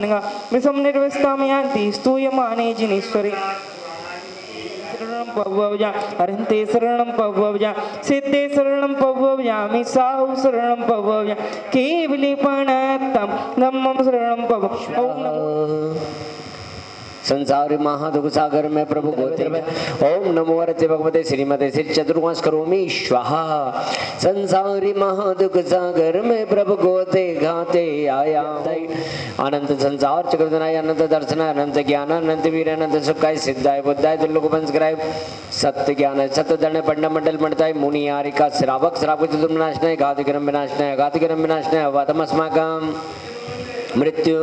मिसं निर्वस्तां यान्ति स्तूयमाने जिनेश्वरे शरणं पवव्या अरहन्ते शरणं पवव्या सिद्धे शरणं पवव्यामि साहु शरणं पवव्या केवलीपणतं धम्मं शरणं पव ओम नमो संसार महादुख सागर में प्रभु गोते ओम नमो अरते भगवते श्रीमते श्री चतुर्मास करोमि स्वाहा संसारी महादुख सागर में प्रभु गोते घाते आया अनंत संसार चक्रधनाय अनंत दर्शन अनंत ज्ञान अनंत वीर अनंत सुखाय सिद्धाय बुद्धाय दुर्लभ पंचग्राय सत्य ज्ञान सत्य दंड पंड मंडल मंडताय मुनि आरिका श्रावक श्रावक चतुर्विनाशनाय घातिकरम विनाशनाय घातिकरम विनाशनाय वातमस्माकं मृत्यु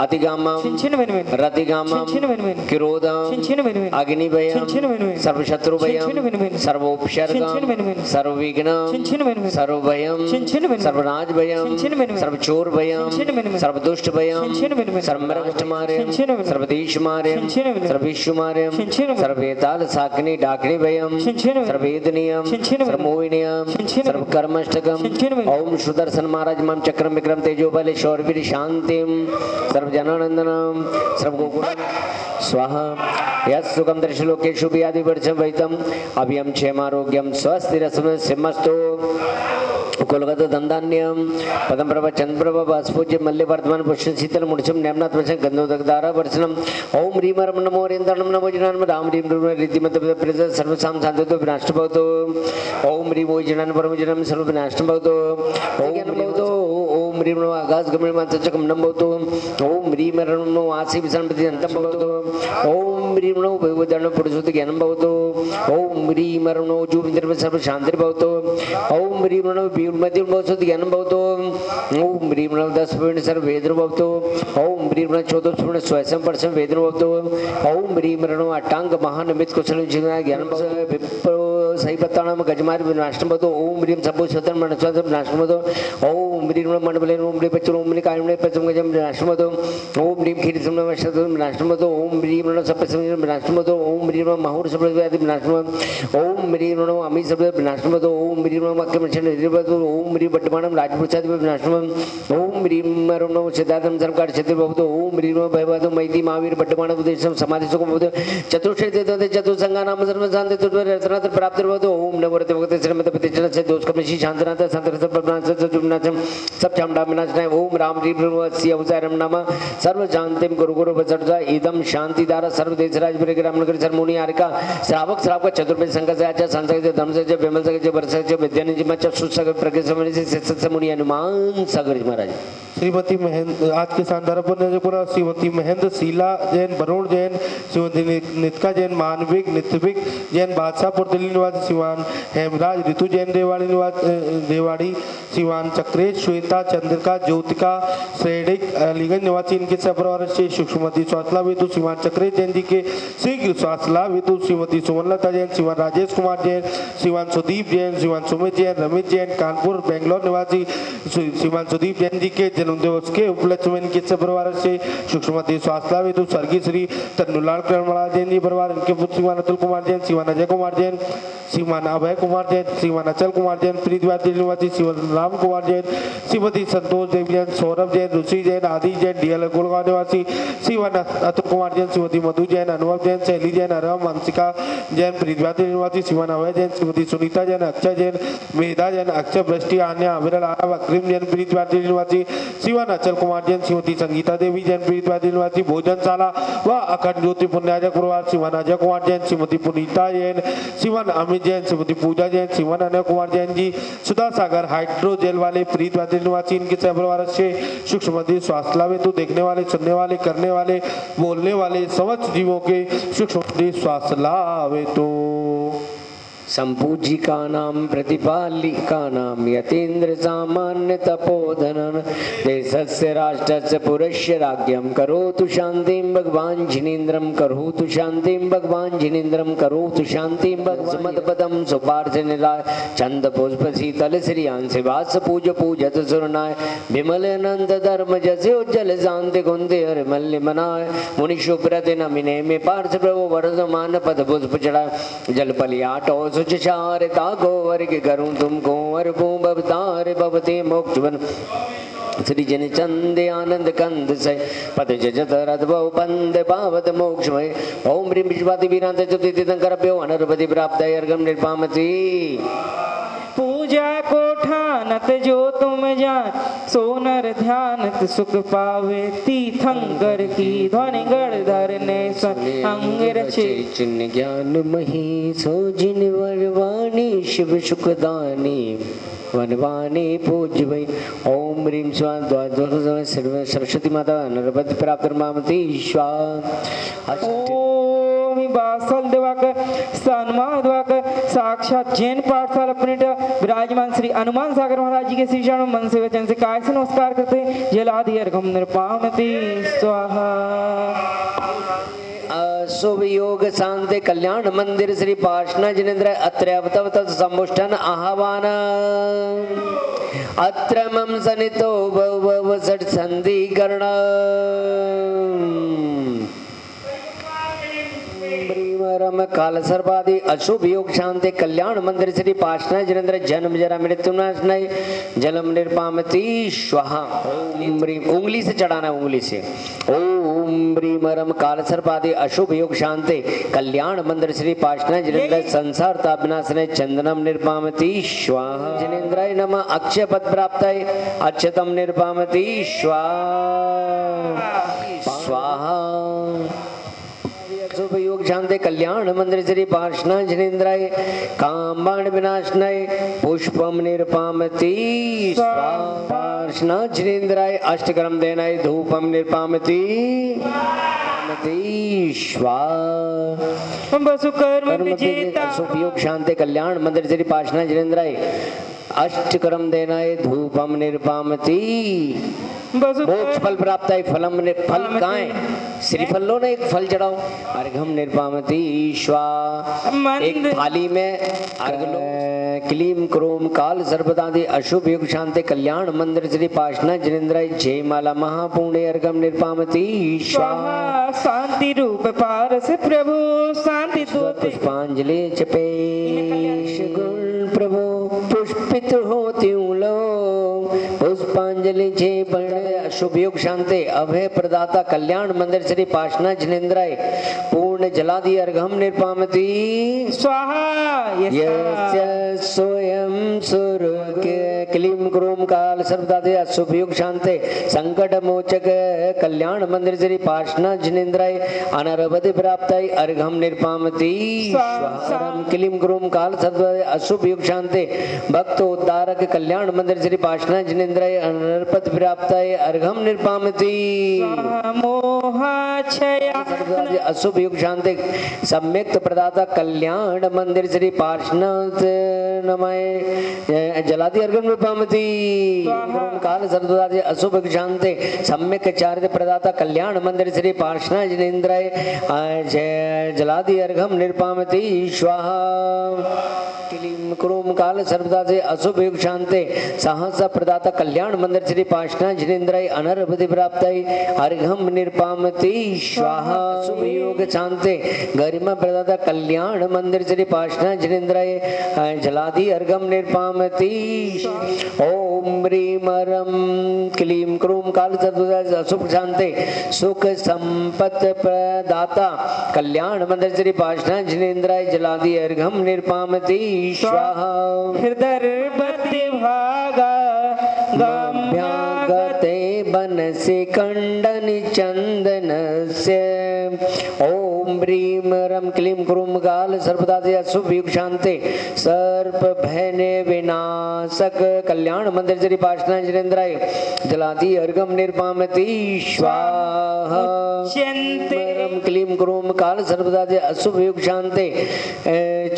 अतिगामं रतिगामं किरोधं अग्निभयं सर्वशत्रुभयं सर्वोपसर्गं सर्वविघ्नं सर्वभयं सर्वनाशभयं सर्वचोरभयं सर्वदुष्टभयं सर्वमृगष्टमार्यं सर्वदेशमार्यं सर्वेशुमार्यं सर्वेतालसाग्नि डाग्निभयं सर्ववेदनीयं सर्वमोहिनीयं सर्वकर्मष्टकं ओम सुदर्शन महाराज मम चक्रम विक्रम तेजो बल शौर्य शांतिम सर्वजनानंदनम सर्वगोकुलम स्वाहा यस्सुखम दर्शलोकेषु व्याधिवर्जं वैतम अभयं क्षेमारोग्यं स्वस्तिरस्म सिंहस्तु कुलगत दंदान्यम पदम प्रभ चंद्र प्रभ वास्पूज्य मल्य वर्तमान पुष्ण शीतल मुड़चम नेमनाथ वचन गंधोदकदारा वर्षनम ओम ह्रीम रम नमो रेंद्रनम नमो जनान राम ह्रीम रिद्धिमत प्रज सर्वसाम शांततो विनाश भवतो ओम ह्रीम ओय जनान परम जनम सर्व विनाश भवतो ओम भवतो ओम ह्रीम नमो आकाश गमन मातचकम नम भवतो ओम ह्रीम रम नमो आसी विसन प्रति अंतम भवतो ओम ह्रीम नमो भगवदन पुरुषोत्त ज्ञानम भवतो ओम ह्रीम रम नमो जुविंद्र सर्व शांति भवतो ओम ह्रीम नमो मध्य भवतो ज्ञानम भवतो ओम ह्रीम नमो 10 पूर्ण सर्व वेद भवतो ओम ह्रीम नमो 14 पूर्ण स्वयं परसम वेद भवतो ओम ह्रीम नमो अष्टांग महानमित कुशल जीवन ज्ञानम विप्रो सही पत्तानाम गजमार विनाशम भवतो ओम ह्रीम सबो स्वतन मनस्वत विनाशम भवतो ओम ह्रीम नमो मंडबले ओम ह्रीम पचर ओम ह्रीम कायम पचम गजम विनाशम भवतो ओम ह्रीम खीर समन वशत विनाशम भवतो ओम ह्रीम नमो सब समन विनाशम भवतो ओम ह्रीम नमो माहुर सब व्याधि विनाशम ओम ह्रीम नमो अमी सब विनाशम भवतो ओम ह्रीम नमो मक्के मचन भवतो ओम ह्रीम वर्तमानम राजपुरुषादि विनाशम ओम ह्रीम नमो सिद्धार्थम सर्वकार क्षेत्र भवतो ओम ह्रीम नमो भयवादो मैत्री महावीर वर्तमान उपदेशम समाधि सुखम भवतो चतुष्षष्टि देवते चतुर्संगा नाम सर्व शांति तुर्वर रत्नात्र प्राप्त भवतो ओम नमो रते भगवते श्रीमते प्रतिष्ठित से दोष कमनिषि शांतनाथ संतरस प्रभुनाथ सत्युनाथम सब चामडा विनाशनाय ओम राम ह्रीम नमोस्य अवतारम नमः सर्व शांतिम गुरु गुरु वज्रजा इदम शांतिदारा सर्व देशराज परिग्राम नगर सर्वमुनि आरिका श्रावक श्रावक चतुर्वेद संघ से आचार्य संसद से धर्म से विमल से वर्ष से विद्यानिधि मच सुसगर प्रज्ञा समनि से मुनि हनुमान सागर महाराज श्रीमती महेंद्र आज के शानदार पूरा श्रीमती महेंद्र शीला जैन वरुण जैन श्रीमती नितिका जैन मानविक नित्यविक जैन बादशाहपुर दिल्ली निवासी शिवान हेमराज ऋतु जैन रेवाड़ी शिवान चक्रेश श्वेता चंद्रिका ज्योतिका श्रेणिक अलीगंज निवासी इनके सपरिवार से सुषमती स्वासला वेतु शिवान चक्रेश जैन जी के शीघ्र स्वासला वेतु श्रीमती सुमनलता जैन शिवान राजेश कुमार जैन शिवान सुदीप जैन शिवान सुमित जैन रमेश जैन कानपुर बेंगलोर निवासी शिवान सुदीप जैन जी के जन्मदिवस के उपलक्ष्य में इनके परिवार से सुषमती स्वास्थ्य हेतु स्वर्गीय श्री तन्नुलाल कर्मला जैन जी परिवार इनके पुत्र श्रीमान अतुल कुमार जैन श्रीमान अजय कुमार जैन श्रीमान अभय कुमार जैन श्रीमान अचल कुमार जैन प्रीतिवादी निवासी श्रीमान राम कुमार जैन श्रीमती संतोष देवी जैन सौरभ जैन ऋषि जैन आदि जैन डीएल गुड़गांव निवासी श्रीमान अतुल कुमार जैन श्रीमती मधु जैन अनुभव जैन शैली जैन अरम अंशिका जैन प्रीतिवादी निवासी श्रीमान अभय जैन श्रीमती सुनीता जैन अक्षय जैन मेधा जैन अक्षय वृष्टि आन्या अविरल आरव अग्रिम जैन प्रीतिवादी निवासी शिवान अचल कुमार जैन श्रीमती संगीता देवी जैन प्रीतिवादी निवासी भोजनशाला व अखंड ज्योति पुण्याजा परिवार शिवान अजय कुमार जैन श्रीमती पुनीता जैन शिवान अमित जैन श्रीमती पूजा जैन शिवान अनय कुमार जैन जी सुधा सागर हाइड्रो जेल वाले प्रीतिवादी निवासी इनके सहपरिवार से सूक्ष्मती स्वास्थ्य हेतु देखने वाले सुनने वाले करने वाले बोलने वाले समस्त जीवों के सूक्ष्मती स्वास्थ्य हेतु संपूजिकानां प्रतिपालिकानां यतीन्द्र सामान्य तपोधनन देशस्य राष्ट्रस्य पुरस्य राज्ञं करोतु शान्तिं भगवान् जिनेन्द्रं करोतु शान्तिं भगवान् जिनेन्द्रं करोतु शान्तिं भगवन्मदपदं सुपार्जनिलाय छन्द पुष्प शीतल श्रियांसि वास पूज पूजत सुरनाय विमल अनंत धर्म जसे उज्जल शांति कुंदे हर मल्ल मनाय मुनि शुभ्रत नमिने में पार्थ प्रभु वर्धमान पद पुष्प चढ़ा जल पलियाटो सुचारिता गोवर के करूं तुमको अर भवतार भवते मोक्ष श्री जन चंदे आनंद कंद से पद जत रद्भव बंद पावत मोक्षमय ओम ह्रीं विश्वाति वीरांत चतुर्थी तंकरभ्यो अनर्पति प्राप्त अर्घम निर्पामति पूजा को ठानत जो तुम जान सोनर ध्यानत सुख पावे तीर्थंकर की ध्वनि गढ़ धरने अंग रचे चिन्ह ज्ञान मही सो जिन वरवाणी शिव सुखदानी वनवाणी पूज्य वै ओम ह्रीं स्वाहा द्वादश सरस्वती माता नरपति प्राप्त मामति स्वाहा ओम बासल दिवाकर सन्मान दिवाकर साक्षात जैन पाठशाला प्रिंट विराजमान श्री हनुमान सागर महाराज जी के श्री चरणों मन से वचन से काय से नमस्कार करते हैं। जलाधि अर्घम निर्पामति स्वाहा। शुभ योग शांति कल्याण मंदिर श्री पार्श्वनाथ जिनेन्द्र अत्र अवतवत समुष्टन आह्वान अत्र मम सनितो भव षट संधिकरण रम काल सर्वादि अशुभ योग शांति कल्याण मंदिर श्री पार्श्वनाथ जिनेन्द्र जन्म जरा मृत्यु नाशनाय जलम निर्पामति स्वाहा। ओम ह्रीं उंगली से चढ़ाना उंगली से ओम ह्रीं रम काल सर्वादि अशुभ योग शांति कल्याण मंदिर श्री पार्श्वनाथ जिनेन्द्र संसार तापनाशनाय चंदनम निर्पामति स्वाहा। जिनेन्द्राय नमः अक्षय पद प्राप्ताय अक्षतम निर्पामति स्वाहा स्वाहा। शुभ योग शांति कल्याण मंदिर श्री पार्श्वनाथ जिनेन्द्राय कामबाण विनाशनाय पुष्पम निर्पामति स्वाहा। पार्श्वनाथ जिनेन्द्राय अष्टकर्म देनाय धूपम निर्पामति स्वाहा। वसुकर्म विजेता शुभ योग शांति कल्याण मंदिर श्री पार्श्वनाथ जिनेन्द्राय अष्टकर्म देनाय धूपम निर्पामति मोक्ष फल प्राप्त है। फलम ने फल कहाँ है? श्रीफल लो ना एक फल चढ़ाओ। अर्घम निर्पामति स्वाहा। एक थाली में अर्घ लो। क्लीम क्रोम काल सर्वदादि अशुभ युग शांति कल्याण मंदिर श्री पार्श्वनाथ जिनेन्द्राय जय माला महापुण्य अर्घम निर्पामति स्वाहा। शांति रूप पारस प्रभु शांति पुष्पांजलि जपे गुण प्रभु पुष्पित होती लो पुष्पांजलि जय बड़े शुभ योग शांति अभय प्रदाता कल्याण मंदिर श्री पार्श्वनाथ जिनेन्द्राय पूर्ण जलादि अर्घम निर्पामति स्वाहा। यस्य स्वयं सुर क्लीम क्रोम काल सर्वदादि अशुभ योग शांति संकट मोचक कल्याण मंदिर श्री पार्श्वनाथ जिनेन्द्राय अनरवधि प्राप्ताय अर्घम निर्पामति स्वाहा। क्लीम क्रोम काल सर्वदादि अशुभ योग शांति भक्त उद्धारक कल्याण मंदिर श्री पार्श्वनाथ जिनेन्द्राय अनर्पत प्राप्ताय अर्घम निर्पामति मोहाक्षया अशुभ युग शांति सम्यक्त प्रदाता कल्याण मंदिर श्री पार्श्वनाथ नमः जलादि अर्घम निर्पामति काल सर्वदादि अशुभ युग शांति सम्यक चार्य प्रदाता कल्याण मंदिर श्री पार्श्वनाथ जिनेन्द्राय जलादि अर्घम निर्पामति स्वाहा। क्लीम क्रोम काल सर्वदा से अशुभ युग शांति साहस प्रदाता कल्याण मंदिर श्री पार्श्वनाथ जिनेन्द्राय अनर्वधि प्राप्त अर्घम निर्पामति स्वाहा। शुभ योग शांति गरिमा प्रदाता कल्याण मंदिर श्री पार्श्वनाथ जिनेन्द्राय जलादि अर्घम निर्पामति ओम ह्रीं रम क्लीम क्रोम काल सर्वदा से अशुभ शांति सुख संपत प्रदाता कल्याण मंदिर श्री पार्श्वनाथ जिनेन्द्राय जलादि अर्घम निर्पामति स्वाहा। हृदय भागा गम्यागते बनसि खण्डन चंदन से ओम ह्रीं रम क्लीम क्रूम काल सर्वदा से अशुभ युग शांति सर्प भयने विनाशक कल्याण मंदिर श्री पार्श्वनाथ जिनेन्द्राय जलादि अर्घम निर्पामति स्वाहा। रम क्लीम क्रूम काल सर्वदा से अशुभ युग शांति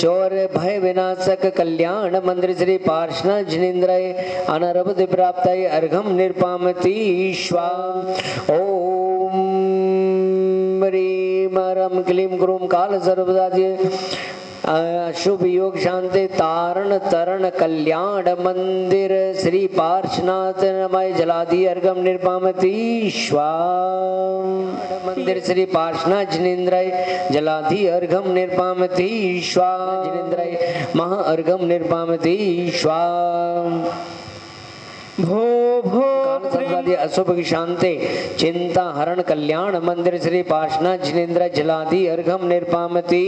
चोर भय विनाशक कल्याण मंदिर श्री पार्श्वनाथ जिनेन्द्राय अनर्वधि प्राप्ताय अर्घम निर्पामति स्वाहा। ओम ह्रीं रम क्लीम क्रूम काल सर्वदा शुभ योग शांति तारण तरण कल्याण मंदिर श्री पार्श्वनाथ नमः जलादि अर्घम निर्पामति स्वाहा। मंदिर श्री पार्श्वनाथ जिनेन्द्राय जलादि अर्घम निर्पामति स्वाहा। जिनेन्द्राय महा अर्घम निर्पामति स्वाहा। भो भो सर्वादि अशुभ की शांति चिंता हरण कल्याण मंदिर श्री पार्श्वनाथ जिनेन्द्र जलादि अर्घम निर्पामती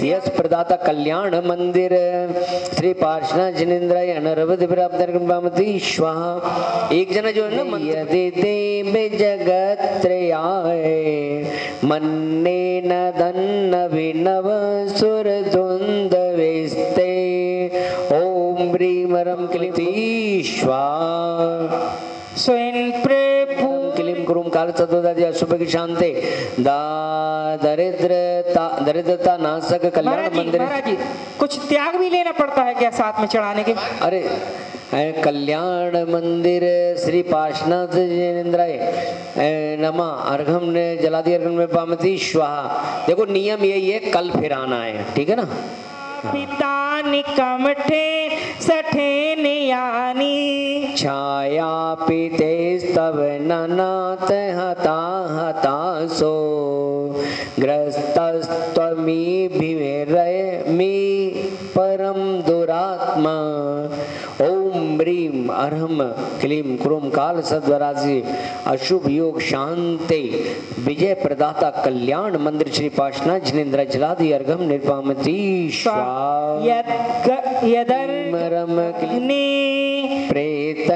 यश प्रदाता कल्याण मंदिर श्री पार्श्वनाथ जिनेन्द्र अनरवध निर्पामती स्वाहा। एक जना जो है ना यदि देव जगत त्रयाय मन्ने न धन्न विनव सुर धुंद विस्ते ओम ह्रीं रम क्लीं स्वाहा। स्वयं प्रभु क्लीं क्रूं काल सद्वदादि अशुभ की शांति दरिद्रता नाशक कल्याण मंदिर। महाराज जी कुछ त्याग भी लेना पड़ता है क्या साथ में चढ़ाने के? अरे कल्याण मंदिर श्री पार्श्वनाथ जिनेन्द्राय नमा अर्घम ने जलादि अर्घम में पामती स्वाहा। देखो नियम यही है, कल फिर आना है, ठीक है ना। पिता निकमठे सठे नियानी छाया पीते स्तव ननाथ हता हतासो ग्रस्तस्त्वमी भिवेरय मी परम दुरात्मा ओम ह्रीं अर्हम क्लीं क्रूं काल सद्वराजि अशुभ योग शांति विजय प्रदाता कल्याण मंदिर श्री पार्श्वनाथ जिनेन्द्र जलादि अर्घम निर्पामती स्वाहा। यदर्मरम प्रेत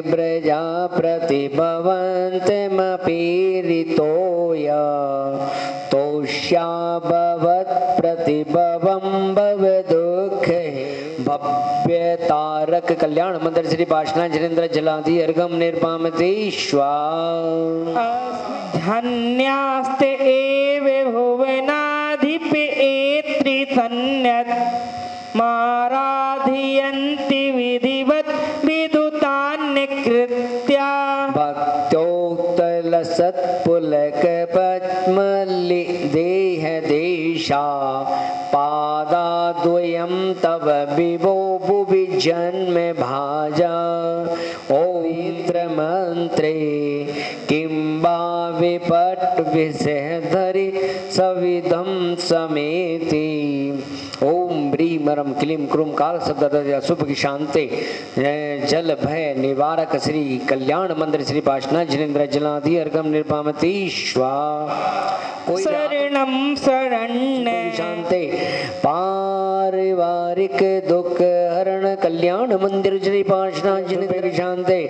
ब्रजा प्रतिभवन्तमपीरितोय तोष्या भवत् प्रतिभवं भव दुःख भव्य तारक कल्याण मंदिर श्री पार्श्वनाथ जिनेन्द्र जलादि अर्घम निर्पामती स्वाहा। धन्यास्ते एव भुवनाधिप एत्रिधन्यत् माराधयन्ति विधिवत् विदुतान्यकृत्या भक्त्योक्तलसत्पुलक पद्मलि देह देशा पादाद्वयं तव विभो भुवि जन्म भाजा ओमित्र मंत्रे किं वा विपट विषधरि सविधम समेति ओम ह्रीं रम क्लीं क्रूं काल सद्वदादि अशुभ की शांति जल भय निवारक श्री कल्याण मंदिर श्री पार्श्वनाथ जिनेन्द्र जलादि अर्घम निर्पामती स्वाहा। शरणं शरण्य शांति पारिवारिक दुख हरण कल्याण मंदिर श्री पार्श्वनाथ जिनेन्द्र शांति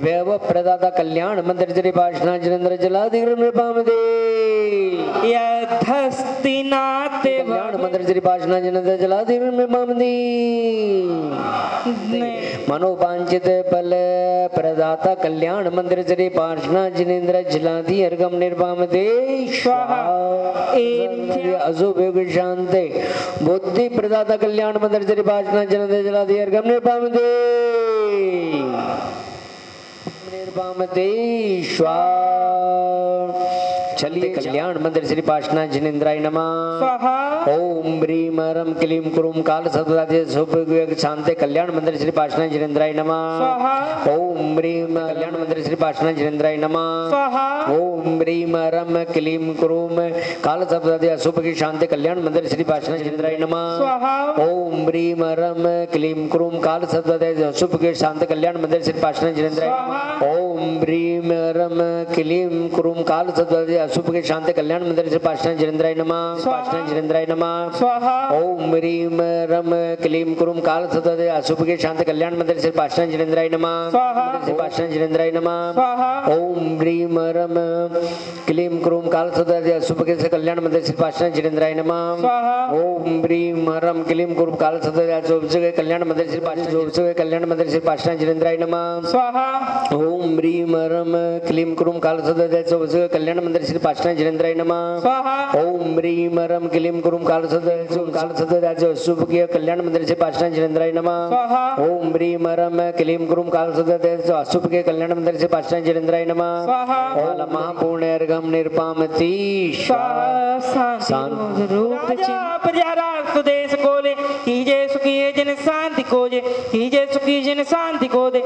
वैभव प्रदाता कल्याण मंदिर श्री पार्श्वनाथ जिनेन्द्र जलादि अर्घम निर्पामती यथस्तिनाथ कल्याण मंदिर श्री पार्श्वनाथ जिनेन्द्र जलादि अर्घम निर्पामती मनोवांछित फल प्रदाता कल्याण मंदिर श्री पार्श्वनाथ जिनेन्द्र जलादि अर्घम निर्पामती स्वाहा। अशुभ योग शांति बुद्धि प्रदाता कल्याण मंदिर श्री पार्श्वनाथ जिनेन्द्र जलादि अर्घम निर्पामती स्वाहा। चलिए कल्याण मंदिर श्री पार्श्वनाथ जिनेन्द्राय नमः। ओम ह्रीं रम क्लीं क्रूं काल सद्वदादि शुभ योग शांति कल्याण मंदिर श्री पार्श्वनाथ जिनेन्द्राय नमः। ओम ह्रीं कल्याण मंदिर श्री पार्श्वनाथ जिनेन्द्राय नमः। ओम ह्रीं रम क्लीं क्रूं काल सद्वदादि अशुभ की शांति कल्याण मंदिर श्री पार्श्वनाथ जिनेन्द्राय नमः। ओम ह्रीं रम क्लीं क्रूं काल सद्वदादि अशुभ की शांति कल्याण मंदिर श्री पार्श्वनाथ जिनेन्द्राय नमः। ओम ह्रीं रम क्लीं क्रूं काल सद्वदादि अशुभ के शांति कल्याण मंदिर श्री पार्श्वनाथ जिनेन्द्राय नमः। पार्श्वनाथ जिनेन्द्राय नमः। ओम ह्रीं रम क्लीं क्रूं काल सद्वदादि अशुभ के शांति कल्याण मंदिर श्री पार्श्वनाथ जिनेन्द्राय नमः। श्री पार्श्वनाथ जिनेन्द्राय नमः। ओम ह्रीं रम क्लीं क्रूं काल सद्वदादि अशुभ के कल्याण मंदिर श्री पार्श्वनाथ जिनेन्द्राय नमः। ओम ह्रीं रम क्लीं क्रूं काल सद्वदादि अशुभ के कल्याण मंदिर श्री पार्श्वनाथ कल्याण मंदिर श्री पार्श्वनाथ जिनेन्द्राय नमः। ओम ह्रीं रम क्लीं क्रूं काल सद्वदादि अशुभ के कल्याण मंदिर श्री पार्श्वनाथ जिनेन्द्राय नमः। ओम ह्रीं रम क्लीं क्रूं काल सद्वदादि अशुभ के कल्याण मंदिर श्री पार्श्वनाथ जिनेन्द्राय नमः। ओम ह्रीं रम क्लीं क्रूं काल सद्वदादि अशुभ के कल्याण मंदिर श्री पार्श्वनाथ जिनेन्द्राय नमः। ओम महापुण्य अर्घम निर्पामती देश कोले कीजे सुखी जन शांति खोजे कीजे सुखी जन शांति को दे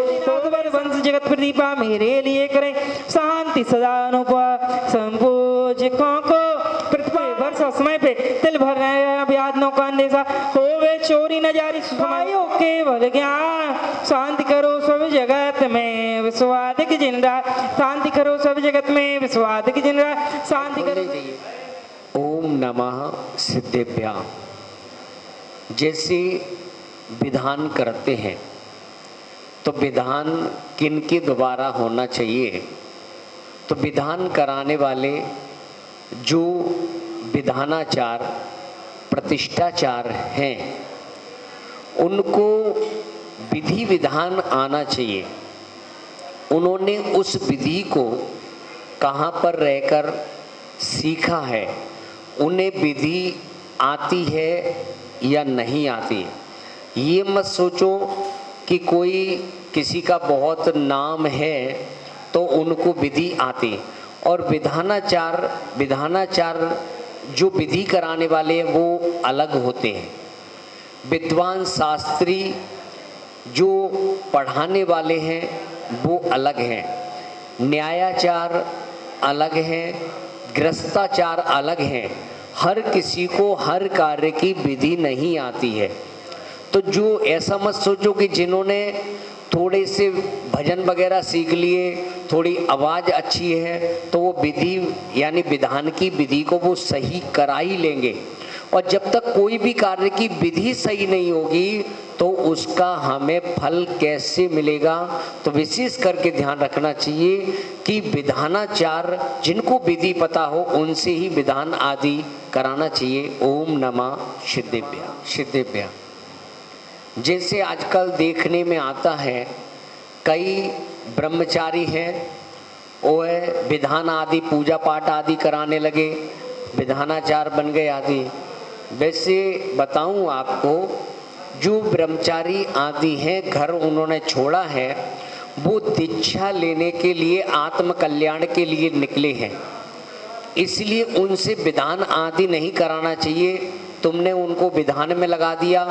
वंश जगत प्रदीपा मेरे लिए करे शांति सदा अनुपा संपूजकों को पृथ्वी वर्षा समय पे तिल भर ब्याज नौ का अंदेशा होवे चोरी न जारी सुमायो केवल ज्ञान शांति करो सब जगत में विश्वादिक जिंदा शांति करो सब जगत में विश्वादिक जिंदा शांति करो। ओम नमः सिद्धेभ्याम। जैसे विधान करते हैं तो विधान किनके द्वारा होना चाहिए? तो विधान कराने वाले जो विधानाचार प्रतिष्ठाचार हैं उनको विधि विधान आना चाहिए। उन्होंने उस विधि को कहाँ पर रहकर सीखा है, उन्हें विधि आती है या नहीं आती। ये मत सोचो कि कोई किसी का बहुत नाम है तो उनको विधि आती। और विधानाचार जो विधि कराने वाले हैं वो अलग होते हैं। विद्वान शास्त्री जो पढ़ाने वाले हैं वो अलग हैं। न्यायाचार अलग हैं, गृहस्थाचार अलग हैं। हर किसी को हर कार्य की विधि नहीं आती है। तो जो ऐसा मत सोचो कि जिन्होंने थोड़े से भजन वगैरह सीख लिए, थोड़ी आवाज़ अच्छी है तो वो विधि यानी विधान की विधि को वो सही करा ही लेंगे। और जब तक कोई भी कार्य की विधि सही नहीं होगी तो उसका हमें फल कैसे मिलेगा? तो विशेष करके ध्यान रखना चाहिए कि विधानाचार जिनको विधि पता हो उनसे ही विधान आदि कराना चाहिए। ओम नमः सिद्धेभ्य। जैसे आजकल देखने में आता है कई ब्रह्मचारी हैं, वह विधान आदि पूजा पाठ आदि कराने लगे, विधानाचार बन गए आदि। वैसे बताऊं आपको, जो ब्रह्मचारी आदि हैं घर उन्होंने छोड़ा है वो दीक्षा लेने के लिए आत्म कल्याण के लिए निकले हैं, इसलिए उनसे विधान आदि नहीं कराना चाहिए। तुमने उनको विधान में लगा दिया,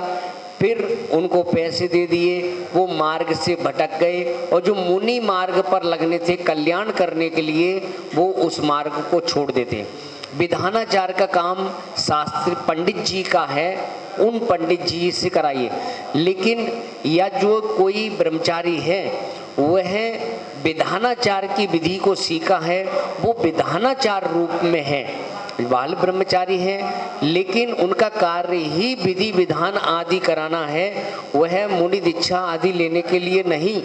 फिर उनको पैसे दे दिए, वो मार्ग से भटक गए और जो मुनि मार्ग पर लगने थे कल्याण करने के लिए वो उस मार्ग को छोड़ देते। विधानाचार का काम शास्त्री पंडित जी का है, उन पंडित जी से कराइए। लेकिन या जो कोई ब्रह्मचारी है वह विधानाचार की विधि को सीखा है, वो विधानाचार रूप में है, बाल ब्रह्मचारी हैं, लेकिन उनका कार्य ही विधि विधान आदि कराना है, वह मुनि दीक्षा आदि लेने के लिए नहीं।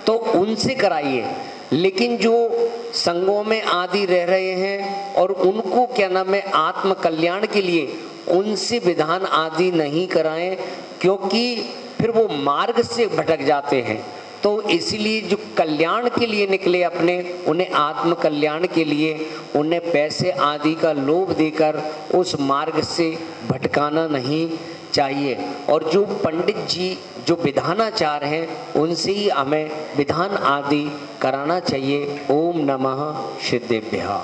तो उनसे कराइए। लेकिन जो संगों में आदि रह रहे हैं और उनको क्या नाम है आत्म कल्याण के लिए, उनसे विधान आदि नहीं कराएं, क्योंकि फिर वो मार्ग से भटक जाते हैं। तो इसलिए जो कल्याण के लिए निकले अपने, उन्हें आत्म कल्याण के लिए उन्हें पैसे आदि का लोभ देकर उस मार्ग से भटकाना नहीं चाहिए। और जो पंडित जी जो विधानाचार हैं उनसे ही हमें विधान आदि कराना चाहिए। ओम नमः सिद्धेभ्यः।